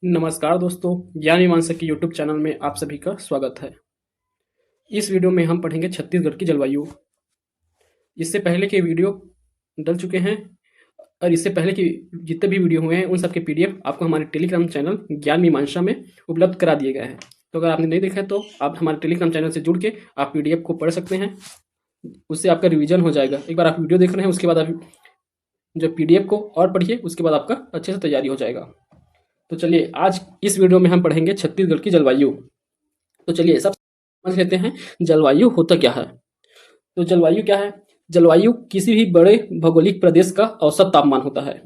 नमस्कार दोस्तों, ज्ञान मीमांसा के यूट्यूब चैनल में आप सभी का स्वागत है। इस वीडियो में हम पढ़ेंगे छत्तीसगढ़ की जलवायु। इससे पहले के वीडियो डल चुके हैं और इससे पहले की जितने भी वीडियो हुए हैं उन सब के पीडीएफ आपको हमारे टेलीग्राम चैनल ज्ञान मीमांसा में उपलब्ध करा दिए गए हैं। तो अगर आपने नहीं देखा है तो आप हमारे टेलीग्राम चैनल से जुड़ के आप पीडीएफ को पढ़ सकते हैं। उससे आपका रिविजन हो जाएगा। एक बार आप वीडियो देख रहे हैं उसके बाद आप जो पीडीएफ को और पढ़िए, उसके बाद आपका अच्छे से तैयारी हो जाएगा। तो चलिए आज इस वीडियो में हम पढ़ेंगे छत्तीसगढ़ की जलवायु। तो चलिए सब समझ लेते हैं जलवायु होता क्या है। तो जलवायु क्या है? जलवायु किसी भी बड़े भौगोलिक प्रदेश का औसत तापमान होता है।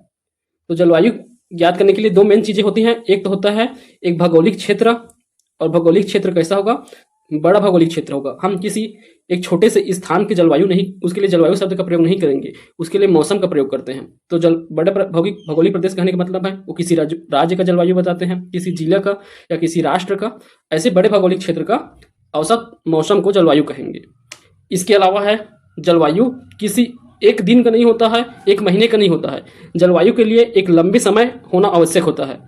तो जलवायु ज्ञात करने के लिए दो मेन चीजें होती हैं। एक तो होता है एक भौगोलिक क्षेत्र, और भौगोलिक क्षेत्र कैसा होगा? बड़ा भौगोलिक क्षेत्र होगा। हम किसी एक छोटे से स्थान की जलवायु नहीं, उसके लिए जलवायु शब्द का प्रयोग नहीं करेंगे, उसके लिए मौसम का प्रयोग करते हैं। तो बड़े भौगोलिक प्रदेश कहने का मतलब है वो किसी राज्य का जलवायु बताते हैं, किसी जिला का या किसी राष्ट्र का। ऐसे बड़े भौगोलिक क्षेत्र का औसत मौसम को जलवायु कहेंगे। इसके अलावा है जलवायु किसी एक दिन का नहीं होता है, एक महीने का नहीं होता है। जलवायु के लिए एक लंबे समय होना आवश्यक होता है।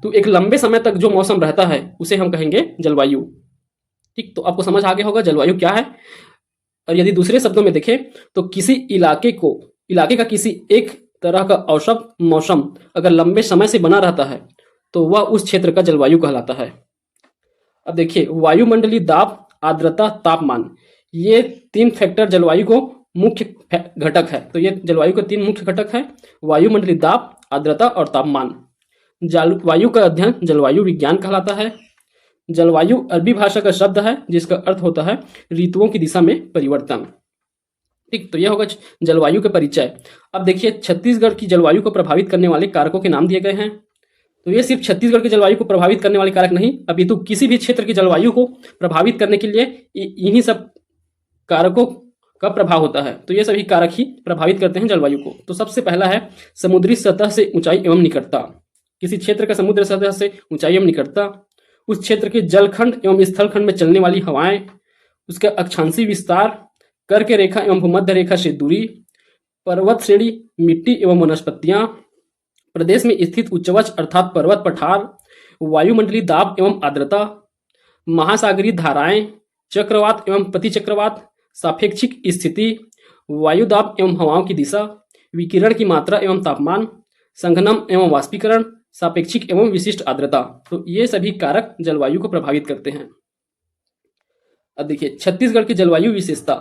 तो एक लंबे समय तक जो मौसम रहता है उसे हम कहेंगे जलवायु। ठीक, तो आपको समझ आ गया होगा जलवायु क्या है। और यदि दूसरे शब्दों में देखें तो किसी इलाके का किसी एक तरह का औसत मौसम अगर लंबे समय से बना रहता है तो वह उस क्षेत्र का जलवायु कहलाता है। अब देखिए, वायुमंडलीय दाब, आर्द्रता, तापमान, ये तीन फैक्टर जलवायु को मुख्य घटक है। तो ये जलवायु के तीन मुख्य घटक है: वायुमंडलीय दाब, आर्द्रता और तापमान। जलवायु का अध्ययन जलवायु विज्ञान कहलाता है। जलवायु अरबी भाषा का शब्द है जिसका अर्थ होता है ऋतुओं की दिशा में परिवर्तन। ठीक, तो यह होगा जलवायु के परिचय। अब देखिए, छत्तीसगढ़ की जलवायु को प्रभावित करने वाले कारकों के नाम दिए गए हैं। तो ये सिर्फ छत्तीसगढ़ की जलवायु को प्रभावित करने वाले कारक नहीं, अपितु किसी भी क्षेत्र की जलवायु को प्रभावित करने के लिए इन्हीं सब कारकों का प्रभाव होता है। तो ये सभी कारक ही प्रभावित करते हैं जलवायु को। तो सबसे पहला है समुद्री सतह से ऊंचाई एवं निकटता। किसी क्षेत्र का समुद्र सतह से ऊंचाई एवं निकटता, उस क्षेत्र के जलखंड एवं स्थलखंड में चलने वाली हवाएं, उसका अक्षांशीय विस्तार, कर्क रेखा एवं भूमध्य रेखा से दूरी, पर्वत श्रेणी, मिट्टी एवं वनस्पतियां, प्रदेश में स्थित उच्चवच अर्थात पर्वत पठार, वायुमंडलीय दाब एवं आर्द्रता, महासागरीय धाराएं, चक्रवात एवं प्रतिचक्रवात, सापेक्षिक स्थिति, वायु दाब एवं हवाओं की दिशा, विकिरण की मात्रा एवं तापमान, संघनन एवं वाष्पीकरण, सापेक्षिक एवं विशिष्ट आर्द्रता। तो ये सभी कारक जलवायु को प्रभावित करते हैं। अब देखिए छत्तीसगढ़ की जलवायु विशेषता।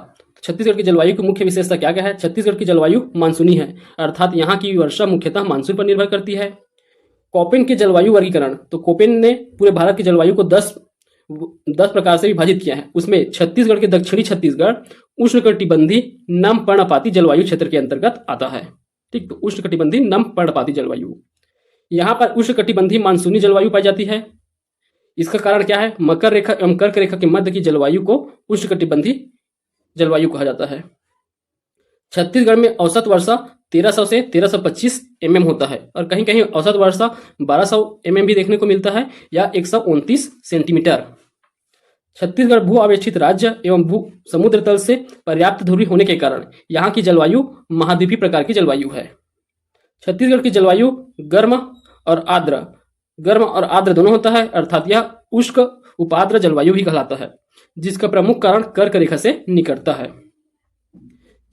छत्तीसगढ़ की जलवायु की मुख्य विशेषता क्या क्या है? छत्तीसगढ़ की जलवायु मानसूनी है, अर्थात यहाँ की वर्षा मुख्यतः मानसून पर निर्भर करती है। कोपेन के जलवायु वर्गीकरण, तो कोपेन ने पूरे भारत की जलवायु को 10 प्रकार से विभाजित किया है। उसमें छत्तीसगढ़ के दक्षिणी छत्तीसगढ़ उष्णकटिबंधीय नम पर्णपाती जलवायु क्षेत्र के अंतर्गत आता है। ठीक, तो उष्णकटिबंधीय नम पर्णपाती जलवायु, यहाँ पर उष्णकटिबंधीय मानसूनी जलवायु पाई जाती है। इसका कारण क्या है? मकर रेखा एवं कर्क रेखा के मध्य की जलवायु को उष्णकटिबंधीय जलवायु कहा जाता है। छत्तीसगढ़ में औसत वर्षा 1300 से 1325 mm होता है, और कहीं कहीं औसत वर्षा 1200 mm भी देखने को मिलता है, या 129 सेंटीमीटर। छत्तीसगढ़ भू आवेक्षित राज्य एवं भू समुद्र तल से पर्याप्त दूरी होने के कारण यहाँ की जलवायु महाद्वीपीय प्रकार की जलवायु है। छत्तीसगढ़ की जलवायु गर्म और आर्द्र दोनों होता है, अर्थात यह उष्ण उपाद्र जलवायु भी कहलाता है, जिसका प्रमुख कारण कर्क रेखा से निकटता है।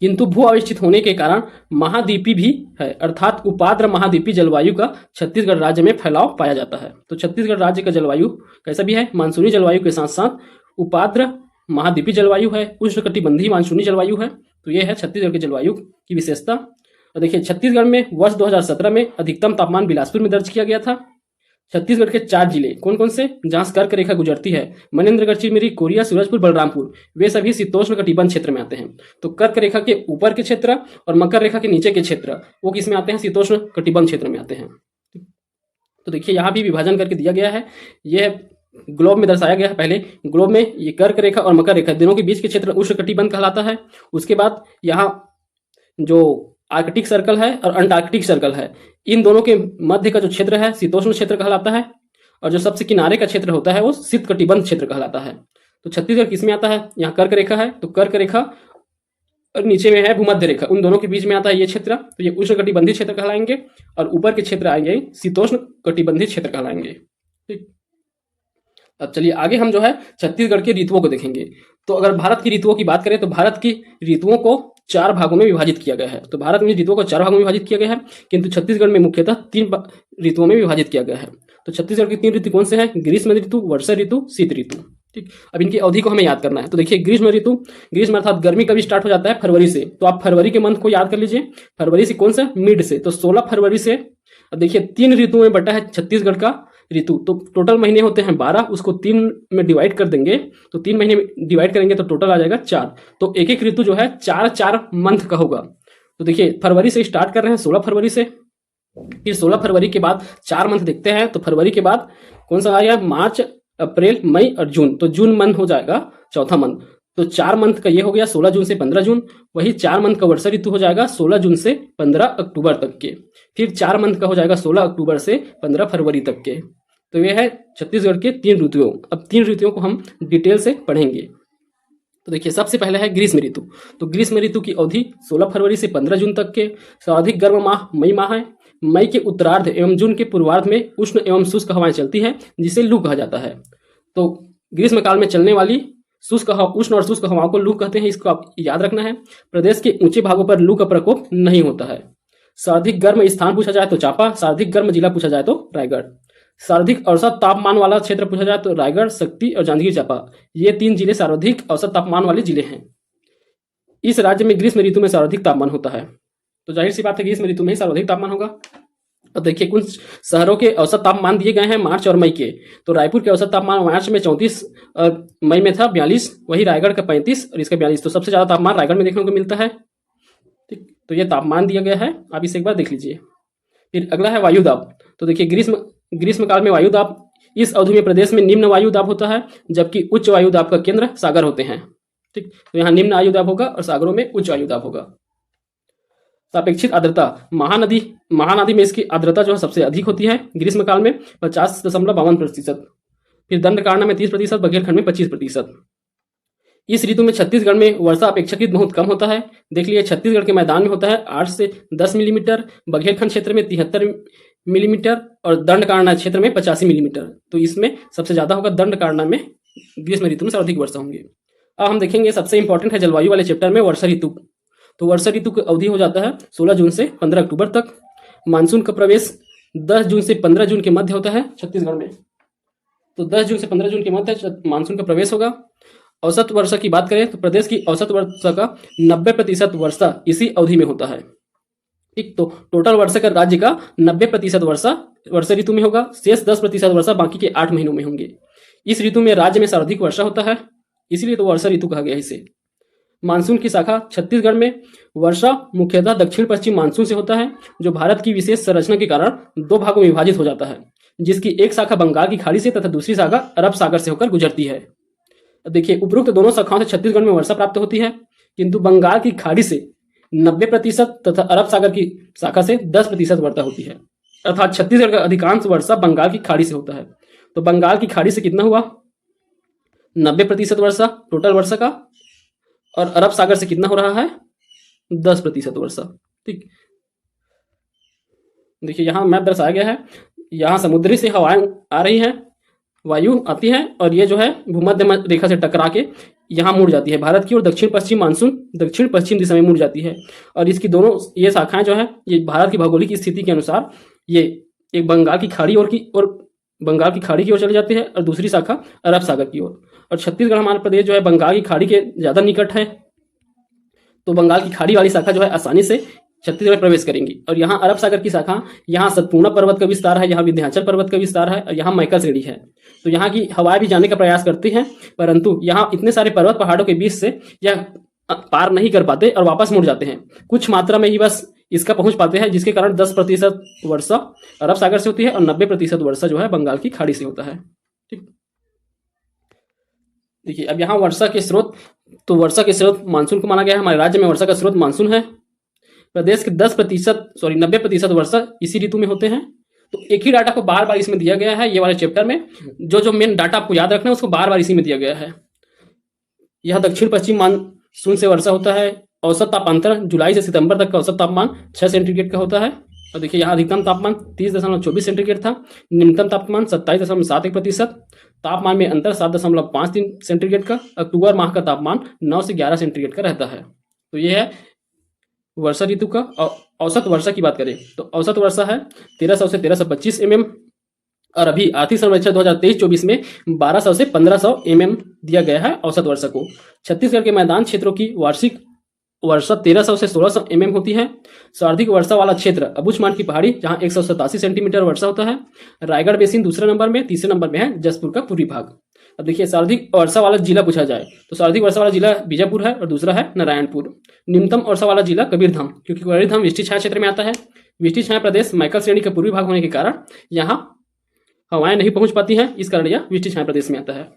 किंतु भू आवेष्टित होने के कारण महाद्वीपी भी है, अर्थात उपाद्र महाद्वीपी जलवायु का छत्तीसगढ़ राज्य में फैलाव पाया जाता है। तो छत्तीसगढ़ राज्य का जलवायु कैसा भी है? मानसूनी जलवायु के साथ साथ उपाद्र महाद्वीपी जलवायु है, उष्णकटिबंधीय मानसूनी जलवायु है। तो यह है छत्तीसगढ़ की जलवायु की विशेषता। और देखिए छत्तीसगढ़ में वर्ष 2017 में अधिकतम तापमान बिलासपुर में दर्ज किया गया था। छत्तीसगढ़ के 4 जिले कौन कौन से जहां कर्क रेखा गुजरती है? मनेन्द्रगढ़, चिरमिरी, कोरिया, सूरजपुर, बलरामपुर, वे सभी शीतोष्ण कटिबंध क्षेत्र में आते हैं। तो कर्क रेखा के ऊपर के क्षेत्र और मकर रेखा के नीचे के क्षेत्र वो किस में आते हैं? शीतोष्ण कटिबंध क्षेत्र में आते हैं। तो देखिए यहाँ भी विभाजन करके दिया गया है, यह ग्लोब में दर्शाया गया है। पहले ग्लोब में ये कर्क रेखा और मकर रेखा दोनों के बीच के क्षेत्र उष्ण कटिबंध कहलाता है। उसके बाद यहाँ जो आर्कटिक सर्कल है और अंटार्कटिक सर्कल है, इन दोनों के मध्य का जो क्षेत्र है शीतोष्ण क्षेत्र कहलाता है, और जो सबसे किनारे का क्षेत्र होता है वो शीत कटिबंध क्षेत्र कहलाता है। तो छत्तीसगढ़ किसमें आता है? यहाँ कर्क रेखा है, तो कर्क रेखा और नीचे में है भूमध्य रेखा, उन दोनों के बीच में आता है ये क्षेत्र, तो ये उष्णकटिबंधीय क्षेत्र कहलाएंगे। और ऊपर के क्षेत्र आएंगे शीतोष्ण कटिबंधीय क्षेत्र कहलाएंगे। ठीक, अब चलिए आगे हम जो है छत्तीसगढ़ के ऋतुओं को देखेंगे। तो अगर भारत की ऋतुओं की बात करें तो भारत की ऋतुओं को 4 भागों में विभाजित किया गया है। तो भारत में ऋतुओं को 4 भागों में विभाजित किया गया है, किंतु छत्तीसगढ़ में मुख्यतः 3 ऋतुओं में विभाजित किया गया है। तो छत्तीसगढ़ की 3 ऋतु कौन से हैं? ग्रीष्म ऋतु, वर्षा ऋतु, शीत ऋतु। ठीक, अब इनकी अवधि को हमें याद करना है। तो देखिए ग्रीष्म ऋतु, ग्रीष्म अर्थात गर्मी कभी स्टार्ट हो जाता है? फरवरी से। तो आप फरवरी के मंथ को याद कर लीजिए। फरवरी से कौन सा? मिड से। तो 16 फरवरी से। अब देखिए 3 ऋतुओं में बटा है छत्तीसगढ़ का ऋतु। तो टोटल महीने होते हैं 12, उसको 3 में डिवाइड कर देंगे, तो 3 महीने में डिवाइड करेंगे तो टोटल आ जाएगा 4। तो एक एक ऋतु जो है 4 मंथ का होगा। तो देखिए फरवरी से स्टार्ट कर रहे हैं, 16 फरवरी से। फिर 16 फरवरी के बाद 4 मंथ देखते हैं। तो फरवरी के बाद कौन सा आया? मार्च, अप्रैल, मई और जून। तो जून मंथ हो जाएगा चौथा मंथ। तो 4 मंथ का ये हो गया 16 जून से 15 जून। वही 4 मंथ का वर्षा ऋतु हो जाएगा 16 जून से 15 अक्टूबर तक के। फिर 4 मंथ का हो जाएगा 16 अक्टूबर से 15 फरवरी तक के। तो ये है छत्तीसगढ़ के 3 ऋतुओं। अब 3 ऋतुओं को हम डिटेल से पढ़ेंगे। तो देखिए सबसे पहले है ग्रीष्म ऋतु। तो ग्रीष्म ऋतु की अवधि 16 फरवरी से 15 जून तक के। सर्वाधिक गर्म माह मई माह है। मई के उत्तरार्ध एवं जून के पूर्वार्ध में उष्ण एवं शुष्क हवाएं चलती है, जिसे लू कहा जाता है। तो ग्रीष्म काल में चलने वाली उष्ण और शुष्क हवाओं को लू कहते हैं, इसको आप याद रखना है। प्रदेश के ऊंचे भागों पर लू का प्रकोप नहीं होता है। सर्वाधिक गर्म स्थान पूछा जाए तो चांपा, सर्वाधिक गर्म जिला पूछा जाए तो रायगढ़। सर्वाधिक औसत तापमान वाला क्षेत्र पूछा जाए तो रायगढ़, शक्ति और जांजगीर चांपा, ये 3 जिले सर्वाधिक औसत तापमान वाले जिले हैं। इस राज्य में ग्रीष्म ऋतु में सर्वाधिक तापमान होता है। तो जाहिर सी बात है ग्रीष्म ऋतु में ही सर्वाधिक तापमान होगा। अब देखिए कुछ शहरों के औसत तापमान दिए गए हैं मार्च और मई के। तो रायपुर के औसत तापमान मार्च में 34 और मई में था 42, वही रायगढ़ का 35 और इसका 42। तो सबसे ज्यादा तापमान रायगढ़ में देखने को मिलता है। ठीक, तो ये तापमान दिया गया है, आप इसे एक बार देख लीजिए। फिर अगला है वायु दाब। तो देखिए ग्रीष्म काल में वायु दाब, इस अवधि में प्रदेश में निम्न वायु दाब होता है, जबकि उच्च वायु दाब का केंद्र सागर होते हैं। ठीक, तो यहाँ निम्न वायु दाब होगा और सागरों में उच्च वायु दाब होगा। सापेक्षिक आर्द्रता, महानदी में इसकी आर्द्रता जो है सबसे अधिक होती है ग्रीष्म काल में 50.52%। फिर दंडकारण्य में 30%, बघेलखंड में 25%। इस ऋतु में छत्तीसगढ़ में वर्षा अपेक्षाकृत बहुत कम होता है। देख लीजिए छत्तीसगढ़ के मैदान में होता है 8 से 10 मिलीमीटर, बघेलखंड क्षेत्र में 73 मिलीमीटर और दंडकारण्य क्षेत्र में 85 मिलीमीटर। तो इसमें सबसे ज्यादा होगा दंडकारण्य में, ग्रीष्म ऋतु में सर्वाधिक वर्षा होंगे। अब हम देखेंगे सबसे इंपॉर्टेंट है जलवायु वाले चैप्टर में वर्षा ऋतु। तो वर्षा ऋतु की अवधि हो जाता है 16 जून से 15 अक्टूबर तक। मानसून का प्रवेश 10 जून से 15 जून के मध्य होता है छत्तीसगढ़ में। तो 10 जून से 15 जून के मध्य मानसून का प्रवेश होगा। औसत वर्षा की बात करें तो प्रदेश की औसत वर्षा का 90% वर्षा इसी अवधि में होता है। ठीक, तो टोटल वर्षा का राज्य का 90% वर्षा ऋतु में होगा। शेष 10% वर्षा बाकी के 8 महीनों में होंगे। इस ऋतु में राज्य में सर्वाधिक वर्षा होता है, इसलिए तो वर्षा ऋतु कहा गया है इसे। मानसून की शाखा, छत्तीसगढ़ में वर्षा मुख्यतः दक्षिण पश्चिम मानसून से होता है, जो भारत की विशेष संरचना के कारण 2 भागों में विभाजित हो जाता है, जिसकी एक शाखा बंगाल की खाड़ी से तथा दूसरी शाखा अरब सागर से होकर गुजरती है। देखिए उपरोक्त दोनों शाखाओं से छत्तीसगढ़ में वर्षा प्राप्त होती है, किंतु बंगाल की खाड़ी से 90% तथा अरब सागर की शाखा से 10% वर्षा होती है। अर्थात छत्तीसगढ़ का अधिकांश वर्षा बंगाल की खाड़ी से होता है। तो बंगाल की खाड़ी से कितना हुआ? 90% वर्षा टोटल वर्षा का, और अरब सागर से कितना हो रहा है? 10% वर्षा। ठीक, देखिए यहां मैप दर्शाया गया है। यहां समुद्री से हवाएं आ रही हैं, वायु आती है, और ये जो है भूमध्य रेखा से टकरा के यहाँ मुड़ जाती है भारत की, और दक्षिण पश्चिम मानसून दक्षिण पश्चिम दिशा में मुड़ जाती है। और इसकी दोनों ये शाखाएं जो है ये भारत की भौगोलिक स्थिति के अनुसार ये एक बंगाल की खाड़ी और बंगाल की खाड़ी की ओर चली जाती है, और दूसरी शाखा अरब सागर की ओर। और छत्तीसगढ़ हमारा प्रदेश जो है बंगाल की खाड़ी के ज्यादा निकट है, तो बंगाल की खाड़ी वाली शाखा जो है आसानी से छत्तीसगढ़ प्रवेश करेंगी। और यहाँ अरब सागर की शाखा, यहाँ सतपूर्णा पर्वत का विस्तार है, यहाँ विंध्याचल पर्वत का विस्तार है, और यहाँ मैका श्रेणी है। तो यहाँ की हवाएं भी जाने का प्रयास करती हैं, परंतु यहाँ इतने सारे पर्वत पहाड़ों के बीच से यह पार नहीं कर पाते और वापस मुड़ जाते हैं। कुछ मात्रा में ही बस इसका पहुंच पाते हैं, जिसके कारण 10% वर्षा अरब सागर से होती है और 90% वर्षा जो है बंगाल की खाड़ी से होता है। ठीक, देखिए अब यहाँ वर्षा के स्रोत, तो वर्षा के स्रोत मानसून को माना गया है। हमारे राज्य में वर्षा का स्रोत मानसून है। प्रदेश के 90% वर्षा इसी ऋतु में होते हैं। तो एक ही डाटा को बार बार इसमें दिया गया है, ये वाले चैप्टर में जो मेन डाटा आपको याद रखना है उसको बार बार इसी में दिया गया है। यह दक्षिण पश्चिम मानसून से वर्षा होता है, औसत तापांतर जुलाई से सितंबर तक का औसत तापमान 6 सेंटीग्रेड का होता है। और देखिए यहाँ अधिकतम तापमान 30.24 सेंटीग्रेड था, न्यूनतम तापमान 27.71%, तापमान में अंतर 7.53 सेंटीग्रेड का। अक्टूबर माह का तापमान 9 से 11 सेंटीग्रेड का रहता है। तो ये है वर्षा ऋतु का। औसत वर्षा की बात करें तो औसत वर्षा है 1300 से 1325 mm, और अभी आर्थिक सर्वेक्षण 2023-24 में 1200 से 1500 mm दिया गया है औसत वर्षा को। छत्तीसगढ़ के मैदान क्षेत्रों की वार्षिक वर्षा 1300 से 1600 mm होती है। सर्वाधिक वर्षा वाला क्षेत्र अबूझमाड़ की पहाड़ी, जहां 187 सेंटीमीटर वर्षा होता है। रायगढ़ बेसिन दूसरे नंबर में, तीसरे नंबर में है जसपुर का पूर्वी भाग। अब देखिए सर्वाधिक वर्षा वाला जिला पूछा जाए तो सर्वाधिक वर्षा वाला जिला बीजापुर है और दूसरा है नारायणपुर। न्यूनतम वर्षा वाला जिला कबीरधाम, क्योंकि कबीरधाम वृष्टि छाया क्षेत्र में आता है। वृष्टि छाया प्रदेश मैकल श्रेणी का पूर्वी भाग होने के कारण यहाँ हवाएं नहीं पहुंच पाती हैं, इस कारण यह वृष्टि छाया प्रदेश में आता है।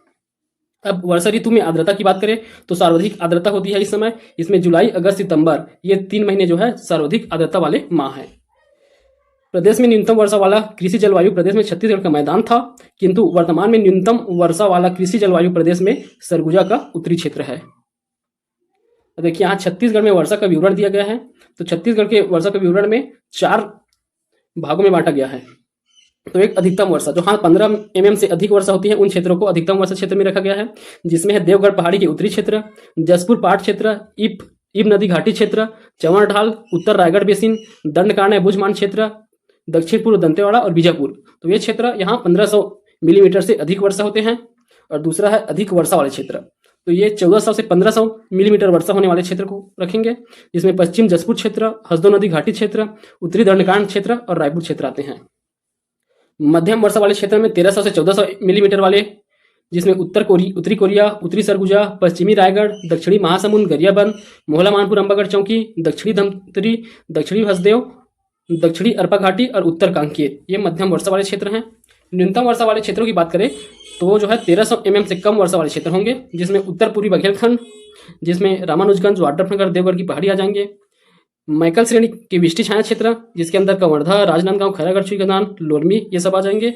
अब वर्षा ऋतु में आर्द्रता की बात करें तो सर्वाधिक आर्द्रता होती है इस समय। इसमें जुलाई, अगस्त, सितंबर ये 3 महीने जो है सर्वाधिक आर्द्रता वाले माह हैं। प्रदेश में न्यूनतम वर्षा वाला कृषि जलवायु प्रदेश में छत्तीसगढ़ का मैदान था, किंतु वर्तमान में न्यूनतम वर्षा वाला कृषि जलवायु प्रदेश में सरगुजा का उत्तरी क्षेत्र है। देखिए यहाँ छत्तीसगढ़ में वर्षा का विवरण दिया गया है। तो छत्तीसगढ़ के वर्षा के विवरण में 4 भागों में बांटा गया है। तो एक अधिकतम वर्षा, जो हाँ 15 mm से अधिक वर्षा होती है, उन क्षेत्रों को अधिकतम वर्षा क्षेत्र में रखा गया है, जिसमें है देवगढ़ पहाड़ी के उत्तरी क्षेत्र, जसपुर पाट क्षेत्र, इब नदी घाटी क्षेत्र, चंवर ढाल, उत्तर रायगढ़ बेसिन, दंडकारण्य अबूझमाड़ क्षेत्र, दक्षिण पूर्व दंतेवाड़ा और बीजापुर। तो ये क्षेत्र यहाँ 1500 मिलीमीटर से अधिक वर्षा होते हैं। और दूसरा है अधिक वर्षा वाले क्षेत्र, तो ये 1400 से 1500 मिलीमीटर वर्षा होने वाले क्षेत्र को रखेंगे, जिसमें पश्चिम जसपुर क्षेत्र, हसदो नदी घाटी क्षेत्र, उत्तरी दंडकारण्य क्षेत्र और रायपुर क्षेत्र आते हैं। मध्यम वर्षा वाले क्षेत्र में 1300 से 1400 मिलीमीटर वाले, जिसमें उत्तरी कोरिया, उत्तरी सरगुजा, पश्चिमी रायगढ़, दक्षिणी महासमुंद, गरियाबंद, मोहला मानपुर, अंबागढ़ चौकी, दक्षिणी धमतरी, दक्षिणी हसदेव, दक्षिणी अरपा घाटी और उत्तर कांकेर, ये मध्यम वर्षा वाले क्षेत्र हैं। न्यूनतम वर्षा वाले क्षेत्रों की बात करें तो जो है 1300 mm से कम वर्षा वाले क्षेत्र होंगे, जिसमें उत्तर पूर्वी बघेलखंड, जिसमें रामानुजगंज, वाड्रफनगर, देवगढ़ की पहाड़ी आ जाएंगे। मैकल श्रेणी की वृष्टि छाया क्षेत्र, जिसके अंदर कवर्धा, राजनांदगांव, खैरागढ़, चुईगनान, लोरमी ये सब आ जाएंगे।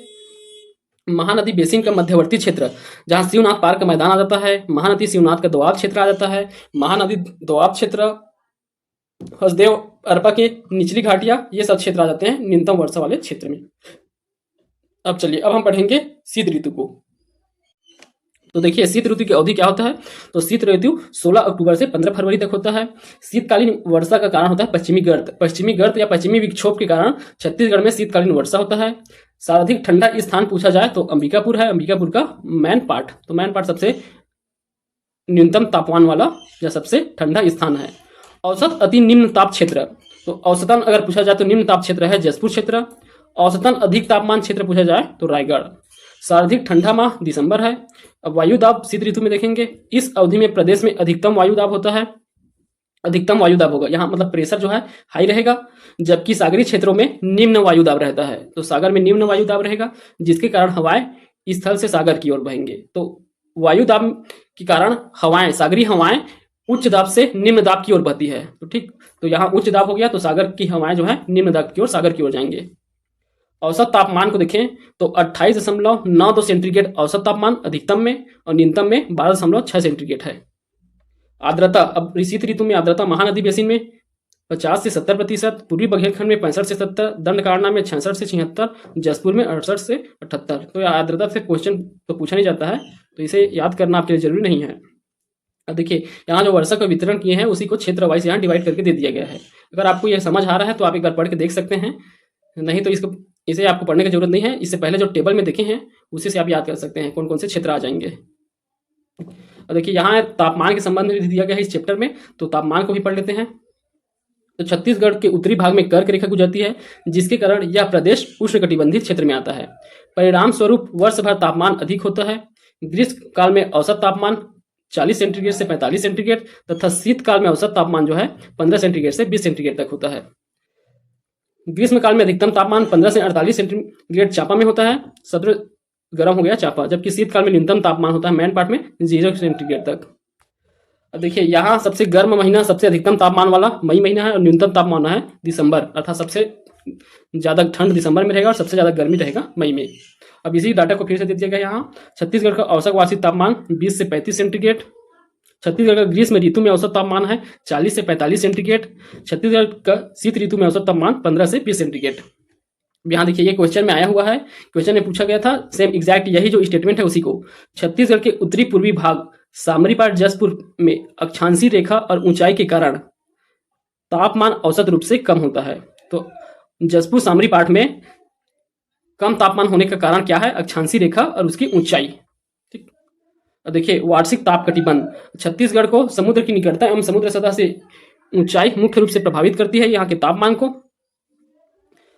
महानदी बेसिन का मध्यवर्ती क्षेत्र, जहां शिवनाथ पार्क का मैदान आ जाता है, महानदी शिवनाथ का दोआब क्षेत्र आ जाता है, महानदी दोआब क्षेत्र, हसदेव, अरपा के निचली घाटियां, ये सब क्षेत्र आ जाते हैं न्यूनतम वर्षा वाले क्षेत्र में। अब चलिए, अब हम पढ़ेंगे शीत ऋतु को। तो देखिए शीत ऋतु की अवधि क्या होता है। तो शीत ऋतु 16 अक्टूबर से 15 फरवरी तक होता है। शीतकालीन वर्षा का कारण होता है पश्चिमी गर्त। पश्चिमी गर्त या पश्चिमी विक्षोभ के कारण छत्तीसगढ़ में शीतकालीन वर्षा होता है। सर्वाधिक ठंडा स्थान पूछा जाए तो अंबिकापुर है, अंबिकापुर का मैन पार्ट। तो मैन पार्ट सबसे न्यूनतम तापमान वाला या सबसे ठंडा स्थान है। औसत अति निम्न ताप क्षेत्र, तो औसतन अगर पूछा जाए तो निम्न ताप क्षेत्र है जसपुर क्षेत्र। औसतन अधिक तापमान क्षेत्र पूछा जाए तो रायगढ़। सर्वाधिक ठंडा माह दिसंबर है। अब वायुदाब शीत ऋतु में देखेंगे। इस अवधि में प्रदेश में अधिकतम वायुदाब होता है, अधिकतम वायुदाब होगा यहाँ, मतलब प्रेशर जो है हाई रहेगा, जबकि सागरीय क्षेत्रों में निम्न वायुदाब रहता है। तो सागर में निम्न वायुदाब रहेगा, जिसके कारण हवाएं स्थल से सागर की ओर बहेंगे। तो वायुदाब के कारण हवाएं, सागरीय हवाएं उच्च दाब से निम्न दाब की ओर बहती है। तो ठीक, तो यहाँ उच्च दाब हो गया तो सागर की हवाएं जो है निम्न दाब की ओर, सागर की ओर जाएंगे। औसत तापमान को देखें तो 28.92 सेंटीग्रेड औसत तापमान अधिकतम में, और न्यूनतम में 12.6 सेंटीग्रेड है। आर्द्रता, अब शीत ऋतु में आर्द्रता महानदी बेसिन में 50 से 70%, पूर्वी बघेलखंड में 65 से 70, दंडकारण्य में 66 से 76, जसपुर में 68 से 78। तो यह आर्द्रता से क्वेश्चन तो पूछा नहीं जाता है, तो इसे याद करना आपके लिए जरूरी नहीं है। अब देखिए यहाँ जो वर्षा का वितरण किए हैं उसी को क्षेत्र वाइज यहाँ डिवाइड करके दे दिया गया है। अगर आपको यह समझ आ रहा है तो आप एक बार पढ़ के देख सकते हैं, नहीं तो इसे आपको पढ़ने की जरूरत नहीं है। इससे पहले जो टेबल में देखे हैं उसी से आप याद कर सकते हैं कौन कौन से क्षेत्र आ जाएंगे। और देखिए यहाँ तापमान के संबंध में दिया गया है इस चैप्टर में, तो तापमान को भी पढ़ लेते हैं। तो छत्तीसगढ़ के उत्तरी भाग में कर्क रेखा गुजरती है, जिसके कारण यह प्रदेश उष्णकटिबंधीय क्षेत्र में आता है। परिणाम स्वरूप वर्ष भर तापमान अधिक होता है। ग्रीष्म काल में औसत तापमान 40 सेंटीग्रेड से 45 सेंटीग्रेड तथा शीत काल में औसत तापमान जो है 15 सेंटीग्रेड से 20 सेंटीग्रेड तक होता है। ग्रीष्म काल में अधिकतम तापमान 15 से 48 सेंटीग्रेड चापा में होता है, सत्र गर्म हो गया चापा, जबकि शीतकाल में न्यूनतम तापमान होता है मैन पार्ट में 0 सेंटीग्रेड तक। अब देखिए यहाँ सबसे गर्म महीना, सबसे अधिकतम तापमान वाला मई महीना है, और न्यूनतम तापमान है दिसंबर, अर्थात सबसे ज्यादा ठंड दिसंबर में रहेगा और सबसे ज्यादा गर्मी रहेगा मई में। अब इसी डाटा को फिर से दे दिया गया यहाँ। छत्तीसगढ़ का औसत वार्षिक तापमान 20 से 35 सेंटीग्रेड, छत्तीसगढ़ का ग्रीष्म ऋतु में औसत तापमान है 40 से 45 सेंटीग्रेड। छत्तीसगढ़ का शीत ऋतु में औसत तापमान 15 से 20 सेंटीग्रेड। यहाँ देखिए ये क्वेश्चन में आया हुआ है, क्वेश्चन में पूछा गया था सेम एग्जैक्ट यही जो स्टेटमेंट है उसी को। छत्तीसगढ़ के उत्तरी पूर्वी भाग सामरीपाट जसपुर में अक्षांशीय रेखा और ऊंचाई के कारण तापमान औसत रूप से कम होता है। तो जसपुर सामरीपाट में कम तापमान होने का कारण क्या है? अक्षांशीय रेखा और उसकी ऊंचाई। ठीक, देखिए वार्षिक ताप कटिबंध छत्तीसगढ़ को समुद्र की निकटता एवं समुद्र सतह से ऊंचाई मुख्य रूप से प्रभावित करती है यहाँ के तापमान को।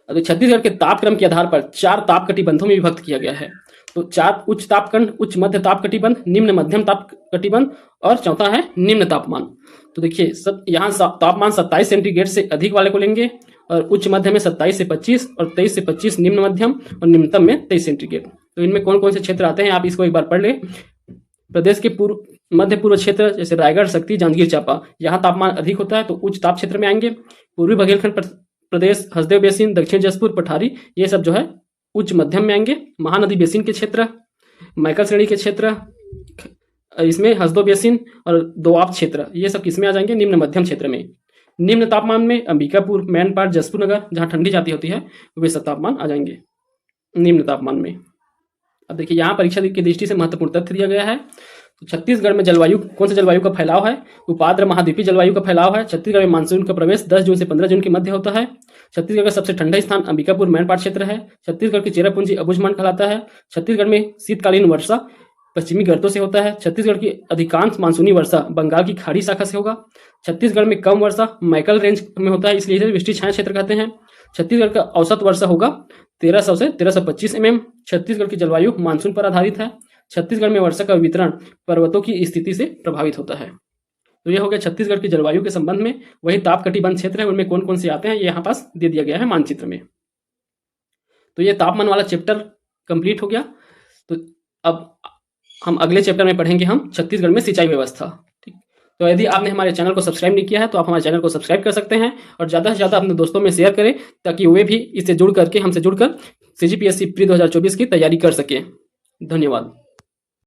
तो छत्तीसगढ़ के तापक्रम के आधार पर 4 ताप कटिबंधों में विभक्त किया गया है। तो 4 उच्च तापखंड, उच्च मध्य ताप कटिबंध, निम्न मध्यम ताप कटिबंध और चौथा है निम्न तापमान। तो देखिए यहाँ तापमान 27 सेंटीग्रेड से अधिक वाले को लेंगे और उच्च मध्य में 27 से 25 और 23 से 25 निम्न मध्यम और निम्नतम में 23 सेंटीग्रेड। तो इनमें कौन कौन से क्षेत्र आते हैं आप इसको एक बार पढ़ ले। प्रदेश के मध्य पूर्व क्षेत्र जैसे रायगढ़, शक्ति, जांजगीर चांपा, यहाँ तापमान अधिक होता है तो उच्च ताप क्षेत्र में आएंगे। पूर्वी बुंदेलखंड प्रदेश, हसदेव बेसिन, दक्षिण जसपुर, पठारी, ये सब जो है उच्च मध्यम में आएंगे। महानदी बेसिन के क्षेत्र, मैकल श्रेणी के क्षेत्र, इसमें हसदेव बेसिन और दोआब क्षेत्र, ये सब किसमें आ जाएंगे? निम्न मध्यम क्षेत्र में। निम्न तापमान में अंबिकापुर, मैनपाट, जसपुर नगर, जहाँ ठंडी जाती होती है, वे सब तापमान आ जाएंगे निम्न तापमान में। अब देखिए यहाँ परीक्षा की दृष्टि से महत्वपूर्ण तथ्य दिया गया है। तो छत्तीसगढ़ में जलवायु, कौन सा जलवायु का फैलाव है? उपाद्र महाद्वीपीय जलवायु का फैलाव है। छत्तीसगढ़ में मानसून का प्रवेश 10 जून से 15 जून के मध्य होता है। छत्तीसगढ़ का सबसे ठंडा स्थान अंबिकापुर मैनपाट क्षेत्र है। छत्तीसगढ़ की चेरापूंजी अबुझमाड़ कहलाता है। छत्तीसगढ़ में शीतकालीन वर्षा पश्चिमी गर्तों से होता है। छत्तीसगढ़ की अधिकांश मानसूनी वर्षा बंगाल की खाड़ी शाखा से होगा। छत्तीसगढ़ में कम वर्षा मैकल रेंज में होता है, इसलिए इसे वृष्टि छाया क्षेत्र कहते हैं। छत्तीसगढ़ का औसत वर्षा होगा 1300 से 1325 mm। छत्तीसगढ़ की जलवायु मानसून पर आधारित है। छत्तीसगढ़ में वर्षा का वितरण पर्वतों की स्थिति से प्रभावित होता है। तो यह हो गया छत्तीसगढ़ की जलवायु के संबंध में। वही ताप कटिबंध क्षेत्र है, उनमें कौन कौन से आते हैं ये यहाँ पास दे दिया गया है मानचित्र में। तो ये तापमान वाला चैप्टर कंप्लीट हो गया। तो अब हम अगले चैप्टर में पढ़ेंगे हम छत्तीसगढ़ में सिंचाई व्यवस्था। ठीक, तो यदि आपने हमारे चैनल को सब्सक्राइब नहीं किया है तो आप हमारे चैनल को सब्सक्राइब कर सकते हैं और ज़्यादा से ज़्यादा अपने दोस्तों में शेयर करें ताकि वे भी इससे जुड़ करके हमसे जुड़कर CGPSC प्री 2024 की तैयारी कर सकें। धन्यवाद।